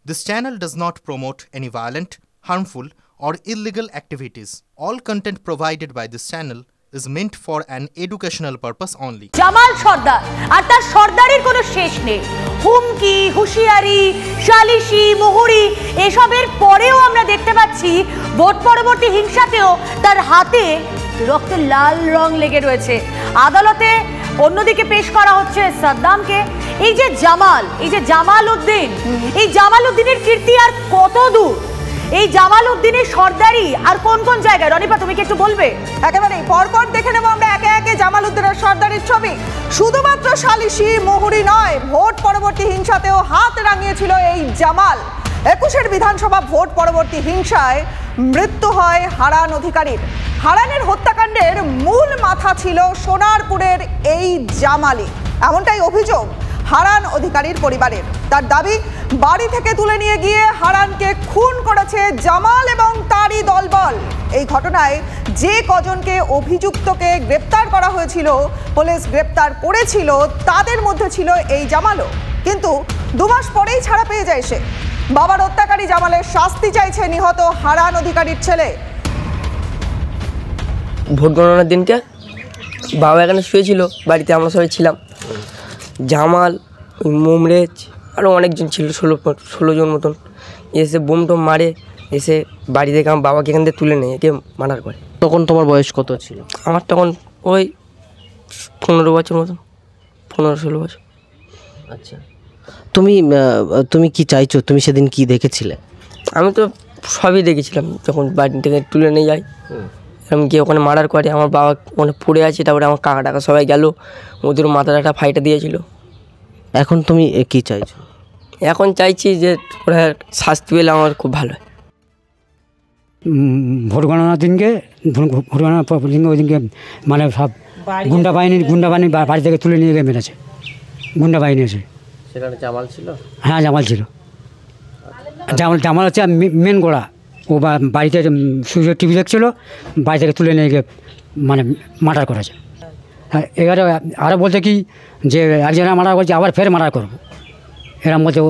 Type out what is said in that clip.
This channel does not promote any violent, harmful, or illegal activities. All content provided by this channel is meant for an educational purpose only. Jamal সর্দার আর তার সর্দারের কোনো শেষ নেই। হুমকি, হুঁশিয়ারি, সালিশি, মুহুরি এসবের পরেও আমরা দেখতে পাচ্ছি ভোট পরবর্তী হিংসাতেও তার হাতে রক্তের লাল রং লেগে রয়েছে। আদালতে অন্যদিকে পেশ করা হচ্ছে সাদ্দামকে। এই যে জামাল উদ্দিন, এই জামাল উদ্দিনের কীর্তি আর কত দূর? এই জামাল উদ্দিনের সর্দারি আর কোন কোন জায়গায়? রনিপা, তুমি কি একটু বলবে? একেবারে পরপর দেখে নেব আমরা একে একে জামাল উদ্দিনের সর্দারির ছবি। শুধুমাত্র সালিশি মুহুরি নয়, ভোট পরবর্তী হিংসাতেও হাত রাঙিয়েছিল এই জামাল। ২১-এর বিধানসভা ভোট পরবর্তী হিংসায় মৃত্যু হয় হারান অধিকারীর। হারানের হত্যাকাণ্ডের মূল মাথা ছিল সোনারপুরের এই জামালি, এমনটাই অভিযোগ হারান অধিকারীর পরিবারের। তার দাবি, বাড়ি থেকে তুলে নিয়ে গিয়ে হারানকে খুন করেছে জামাল এবং তারই দলবল। এই ঘটনায় যে কজনকে অভিযুক্তকে গ্রেপ্তার করা হয়েছিল, পুলিশ গ্রেপ্তার করেছিল, তাদের মধ্যে ছিল এই জামালও। কিন্তু ২ মাস পরেই ছাড়া পেয়ে যায় সে। বাবার হত্যাকারী জামালের শাস্তি চাইছে নিহত হারান অধিকারীর ছেলে। ভোট গণনার দিনকে বাবা এখানে শুয়েছিল, বাড়িতে আমরা সবাই ছিলাম। জামাল, মোমরেজ আরও অনেকজন ছিল, ১৬ জন মতন। এসে বোম টোম মারে, এসে বাড়ি থেকে আমার বাবাকে এখান থেকে তুলে নেয়, একে মার্ডার করে। তখন তোমার বয়স কত ছিল? আমার তখন ওই ১৫ বছর মতন, ১৫-১৬ বছর। আচ্ছা, তুমি কি চাইছো? তুমি সেদিন কি দেখেছিলে? আমি তো সবই দেখেছিলাম। যখন বাড়ি থেকে তুলে নিয়ে যাই, আমি গিয়ে ওখানে মার্ডার করে, আমার বাবা ওখানে পড়ে আছে। তারপরে আমার কাকা টাকা সবাই গেল, ওদের মাথাটা একটা ফাইটা দিয়েছিল। এখন তুমি কি চাইছো? এখন চাইছি যে ওরা শাস্তি পেলে আমার খুব ভালো হয়। ভোট গণনার দিনকে ওই দিনকে মানে সব গুন্ডা বাহিনী বাড়ি থেকে তুলে নিয়ে গিয়ে মেরেছে। গুন্ডা বাহিনী এসে। সেখানে জামাল ছিল? হ্যাঁ, জামাল ছিল। জামাল হচ্ছে মেন গোড়া। ও বাড়িতে সুযোগ টিভি দেখছিল, বাড়ি থেকে তুলে নিয়ে গিয়ে মানে মার্ডার করেছে। হ্যাঁ, এবারে আরও বলতে কি যে একজনের মার্ডার করছে, আবার ফের মার্ডার করবো, এরম বলছে।